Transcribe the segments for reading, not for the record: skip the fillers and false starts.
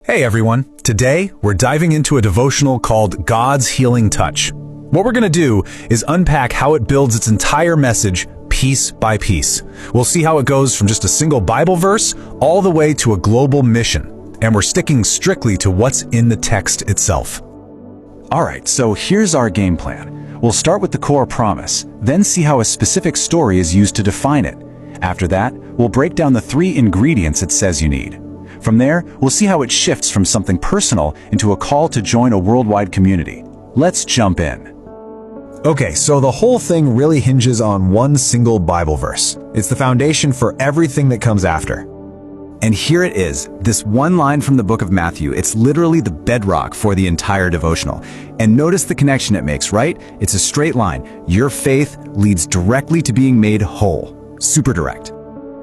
Hey everyone, today we're diving into a devotional called God's Healing Touch. What we're going to do is unpack how it builds its entire message piece by piece. We'll see how it goes from just a single Bible verse all the way to a global mission, and we're sticking strictly to what's in the text itself. Alright, so here's our game plan. We'll start with the core promise, then see how a specific story is used to define it. After that, we'll break down the 3 ingredients it says you need. From there, we'll see how it shifts from something personal into a call to join a worldwide community. Let's jump in. Okay, so the whole thing really hinges on one single Bible verse. It's the foundation for everything that comes after. And here it is, this one line from the book of Matthew. It's literally the bedrock for the entire devotional. And notice the connection it makes, right? It's a straight line. Your faith leads directly to being made whole. Super direct.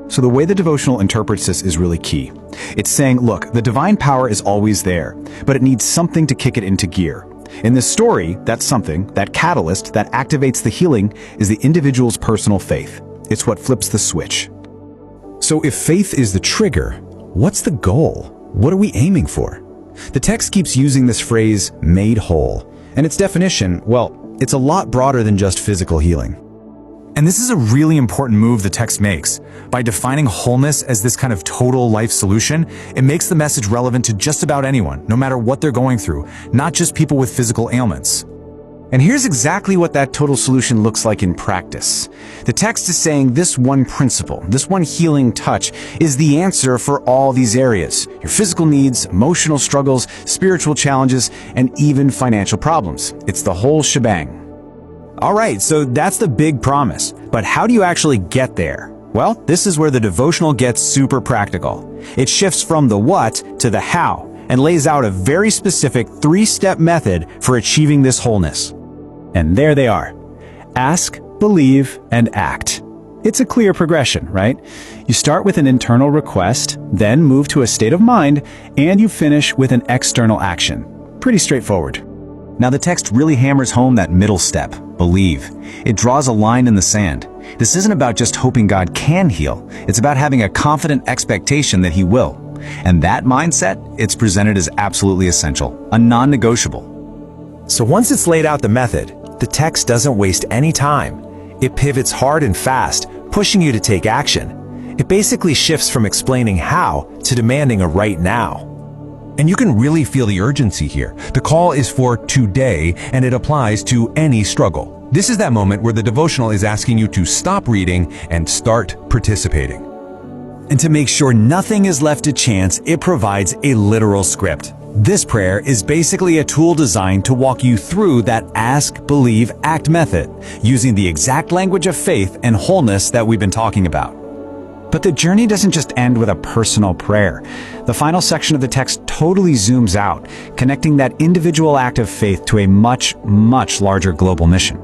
So the way the devotional interprets this is really key. It's saying, look, the divine power is always there, but it needs something to kick it into gear. In this story, that something, that catalyst that activates the healing is the individual's personal faith. It's what flips the switch. So if faith is the trigger, what's the goal? What are we aiming for? The text keeps using this phrase, made whole, and its definition, well, it's a lot broader than just physical healing. And this is a really important move the text makes. By defining wholeness as this kind of total life solution, it makes the message relevant to just about anyone, no matter what they're going through, not just people with physical ailments. And here's exactly what that total solution looks like in practice. The text is saying this one principle, this one healing touch, is the answer for all these areas. Your physical needs, emotional struggles, spiritual challenges, and even financial problems. It's the whole shebang. Alright, so that's the big promise. But how do you actually get there? Well, this is where the devotional gets super practical. It shifts from the what to the how, and lays out a very specific 3-step method for achieving this wholeness. And there they are. Ask, believe, and act. It's a clear progression, right? You start with an internal request, then move to a state of mind, and you finish with an external action. Pretty straightforward. Now the text really hammers home that middle step, believe. It draws a line in the sand. This isn't about just hoping God can heal. It's about having a confident expectation that He will. And that mindset, it's presented as absolutely essential, a non-negotiable. So once it's laid out the method, the text doesn't waste any time. It pivots hard and fast, pushing you to take action. It basically shifts from explaining how to demanding a right now. And you can really feel the urgency here. The call is for today, and it applies to any struggle. This is that moment where the devotional is asking you to stop reading and start participating. And to make sure nothing is left to chance, it provides a literal script. This prayer is basically a tool designed to walk you through that ask, believe, act method, using the exact language of faith and wholeness that we've been talking about. But the journey doesn't just end with a personal prayer. The final section of the text totally zooms out, connecting that individual act of faith to a much, much larger global mission.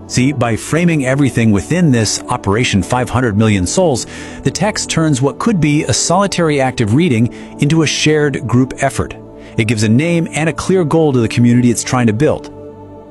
See, by framing everything within this Operation 500 Million Souls, the text turns what could be a solitary act of reading into a shared group effort. It gives a name and a clear goal to the community it's trying to build.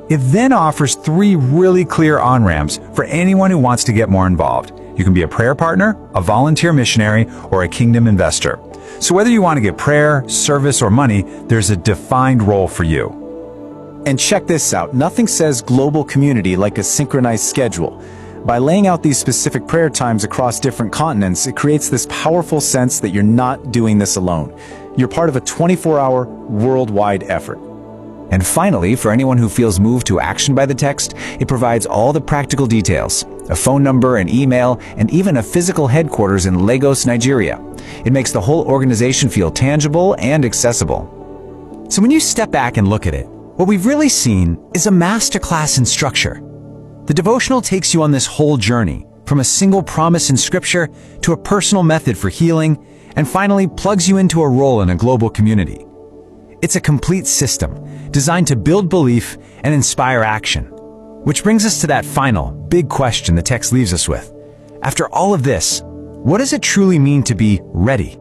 It then offers 3 really clear on-ramps for anyone who wants to get more involved. You can be a prayer partner, a volunteer missionary, or a kingdom investor. So whether you want to give prayer, service, or money, there's a defined role for you. And check this out. Nothing says global community like a synchronized schedule. By laying out these specific prayer times across different continents, it creates this powerful sense that you're not doing this alone. You're part of a 24-hour worldwide effort. And finally, for anyone who feels moved to action by the text, it provides all the practical details, a phone number, an email, and even a physical headquarters in Lagos, Nigeria. It makes the whole organization feel tangible and accessible. So when you step back and look at it, what we've really seen is a masterclass in structure. The devotional takes you on this whole journey, from a single promise in Scripture to a personal method for healing, and finally plugs you into a role in a global community. It's a complete system, designed to build belief and inspire action. Which brings us to that final, big question the text leaves us with. After all of this, what does it truly mean to be ready?